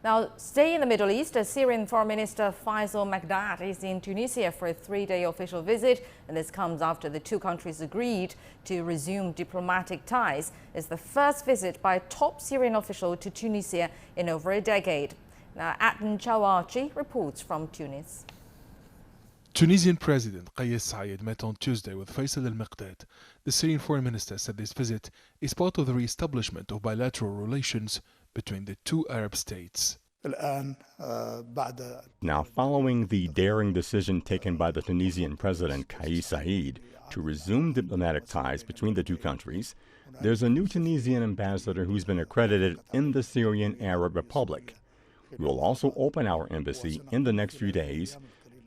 Now, stay in the Middle East, Syrian Foreign Minister Faisal Mekdad is in Tunisia for a 3-day official visit, and this comes after the two countries agreed to resume diplomatic ties. It's the first visit by a top Syrian official to Tunisia in over a decade. Now, Adnen Chaouachi reports from Tunis. Tunisian President Kais Saied met on Tuesday with Faisal Mekdad. The Syrian foreign minister said this visit is part of the re-establishment of bilateral relations between the two Arab states. Now, following the daring decision taken by the Tunisian President Kais Saied to resume diplomatic ties between the two countries, there's a new Tunisian ambassador who's been accredited in the Syrian Arab Republic. We will also open our embassy in the next few days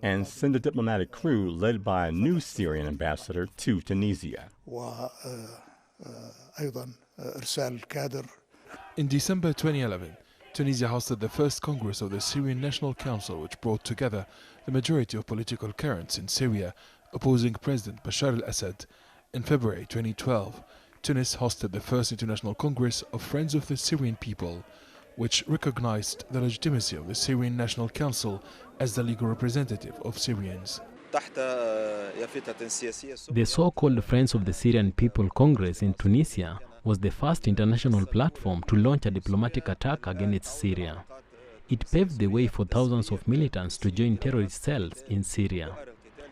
and send a diplomatic crew led by a new Syrian ambassador to Tunisia. In December 2011, Tunisia hosted the first Congress of the Syrian National Council, which brought together the majority of political currents in Syria opposing President Bashar al-Assad. In February 2012, Tunis hosted the first International Congress of Friends of the Syrian People, which recognized the legitimacy of the Syrian National Council as the legal representative of Syrians. The so-called Friends of the Syrian People Congress in Tunisia was the first international platform to launch a diplomatic attack against Syria. It paved the way for thousands of militants to join terrorist cells in Syria.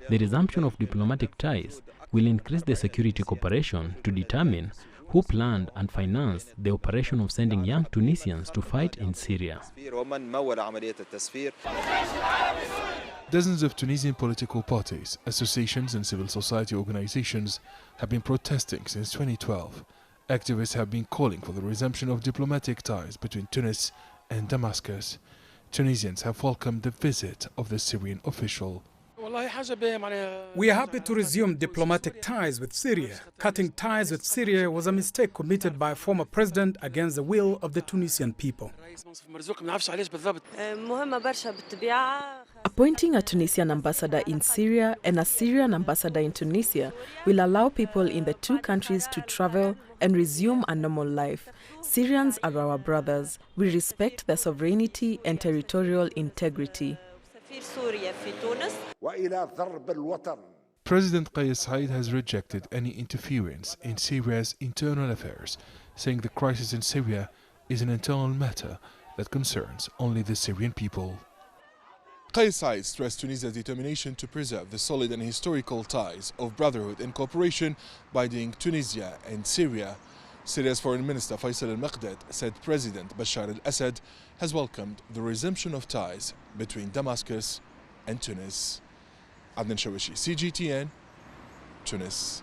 The resumption of diplomatic ties will increase the security cooperation to determine who planned and financed the operation of sending young Tunisians to fight in Syria. Dozens of Tunisian political parties, associations and civil society organizations have been protesting since 2012. Activists have been calling for the resumption of diplomatic ties between Tunis and Damascus. Tunisians have welcomed the visit of the Syrian official. We are happy to resume diplomatic ties with Syria. Cutting ties with Syria was a mistake committed by a former president against the will of the Tunisian people. Appointing a Tunisian ambassador in Syria and a Syrian ambassador in Tunisia will allow people in the two countries to travel and resume a normal life. Syrians are our brothers. We respect their sovereignty and territorial integrity. President Kais Saied has rejected any interference in Syria's internal affairs, saying the crisis in Syria is an internal matter that concerns only the Syrian people. Kais Saied stressed Tunisia's determination to preserve the solid and historical ties of brotherhood and cooperation binding Tunisia and Syria. Syria's Foreign Minister Faisal Mekdad said President Bashar al-Assad has welcomed the resumption of ties between Damascus and Tunis. Adnen Chaouachi, CGTN, Tunis.